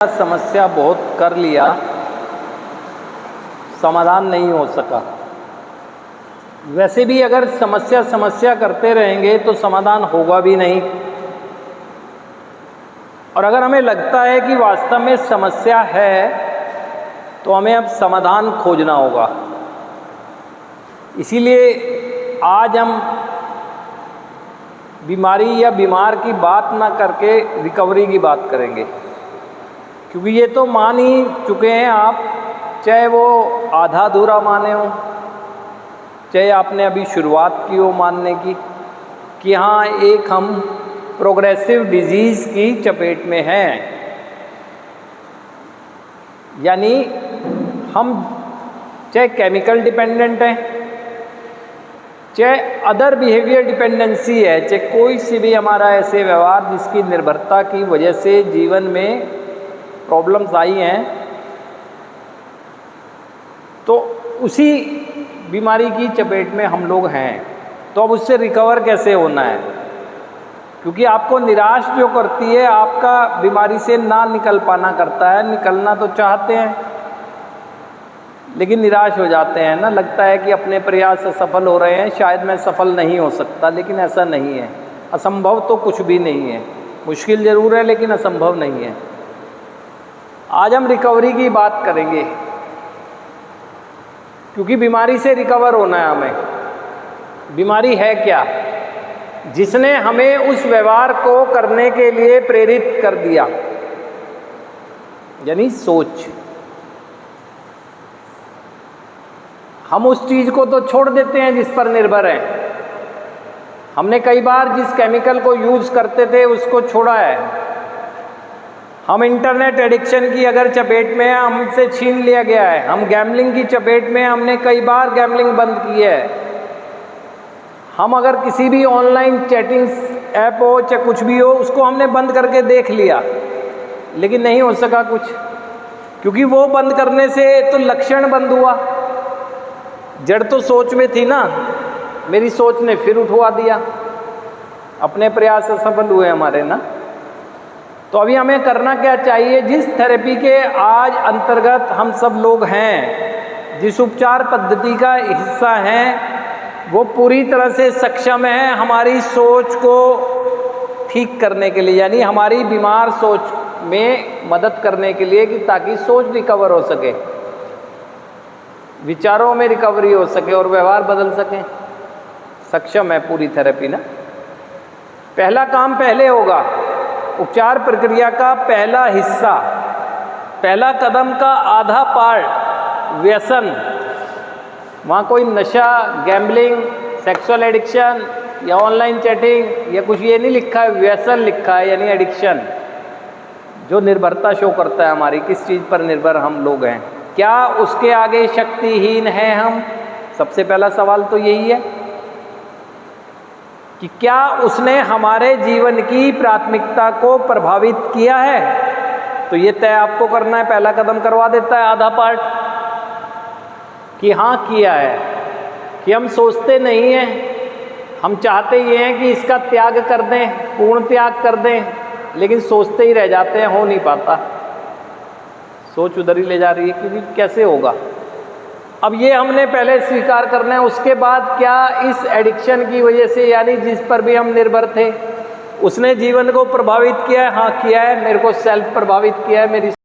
समस्या बहुत कर लिया, समाधान नहीं हो सका। वैसे भी अगर समस्या करते रहेंगे तो समाधान होगा भी नहीं। और अगर हमें लगता है कि वास्तव में समस्या है तो हमें अब समाधान खोजना होगा। इसीलिए आज हम बीमारी या बीमार की बात ना करके रिकवरी की बात करेंगे, क्योंकि ये तो मान ही चुके हैं आप, चाहे वो आधा अधूरा माने हो, चाहे आपने अभी शुरुआत की हो मानने की कि हाँ एक हम प्रोग्रेसिव डिजीज़ की चपेट में हैं। यानी हम चाहे केमिकल डिपेंडेंट हैं, चाहे अदर बिहेवियर डिपेंडेंसी है, चाहे कोई सी भी हमारा ऐसे व्यवहार जिसकी निर्भरता की वजह से जीवन में प्रॉब्लम्स आई हैं, तो उसी बीमारी की चपेट में हम लोग हैं। तो अब उससे रिकवर कैसे होना है? क्योंकि आपको निराश जो करती है आपका बीमारी से ना निकल पाना करता है। निकलना तो चाहते हैं लेकिन निराश हो जाते हैं ना, लगता है कि अपने प्रयास असफल हो रहे हैं, शायद मैं सफल नहीं हो सकता। लेकिन ऐसा नहीं है, असंभव तो कुछ भी नहीं है। मुश्किल ज़रूर है लेकिन असंभव नहीं है। आज हम रिकवरी की बात करेंगे, क्योंकि बीमारी से रिकवर होना है हमें। बीमारी है क्या जिसने हमें उस व्यवहार को करने के लिए प्रेरित कर दिया? यानी सोच। हम उस चीज़ को तो छोड़ देते हैं जिस पर निर्भर है। हमने कई बार जिस केमिकल को यूज़ करते थे उसको छोड़ा है। हम इंटरनेट एडिक्शन की अगर चपेट में हमसे छीन लिया गया है। हम गैम्बलिंग की चपेट में, हमने कई बार गैम्बलिंग बंद की है। हम अगर किसी भी ऑनलाइन चैटिंग ऐप हो चाहे कुछ भी हो, उसको हमने बंद करके देख लिया लेकिन नहीं हो सका कुछ, क्योंकि वो बंद करने से तो लक्षण बंद हुआ, जड़ तो सोच में थी ना। मेरी सोच ने फिर उठवा दिया, अपने प्रयास सफल हुए हमारे ना। तो अभी हमें करना क्या चाहिए? जिस थेरेपी के आज अंतर्गत हम सब लोग हैं, जिस उपचार पद्धति का हिस्सा हैं, वो पूरी तरह से सक्षम है हमारी सोच को ठीक करने के लिए, यानी हमारी बीमार सोच में मदद करने के लिए, कि ताकि सोच रिकवर हो सके, विचारों में रिकवरी हो सके और व्यवहार बदल सके। सक्षम है पूरी थेरेपी ना। पहला काम पहले होगा, उपचार प्रक्रिया का पहला हिस्सा, पहला कदम का आधा पार्ट व्यसन। वहाँ कोई नशा, गैम्बलिंग, सेक्सुअल एडिक्शन या ऑनलाइन चैटिंग या कुछ ये नहीं लिखा है, व्यसन लिखा है, यानी एडिक्शन, जो निर्भरता शो करता है हमारी, किस चीज़ पर निर्भर हम लोग हैं। क्या उसके आगे शक्तिहीन हैं हम? सबसे पहला सवाल तो यही है कि क्या उसने हमारे जीवन की प्राथमिकता को प्रभावित किया है? तो ये तय आपको करना है। पहला कदम करवा देता है आधा पार्ट, कि हाँ किया है। कि हम सोचते नहीं हैं, हम चाहते ये हैं कि इसका त्याग कर दें, पूर्ण त्याग कर दें, लेकिन सोचते ही रह जाते हैं, हो नहीं पाता। सोच उधर ही ले जा रही है, क्योंकि कैसे होगा। अब ये हमने पहले स्वीकार करना है। उसके बाद क्या इस एडिक्शन की वजह से, यानी जिस पर भी हम निर्भर थे, उसने जीवन को प्रभावित किया है? हाँ किया है। मेरे को सेल्फ प्रभावित किया है, मेरी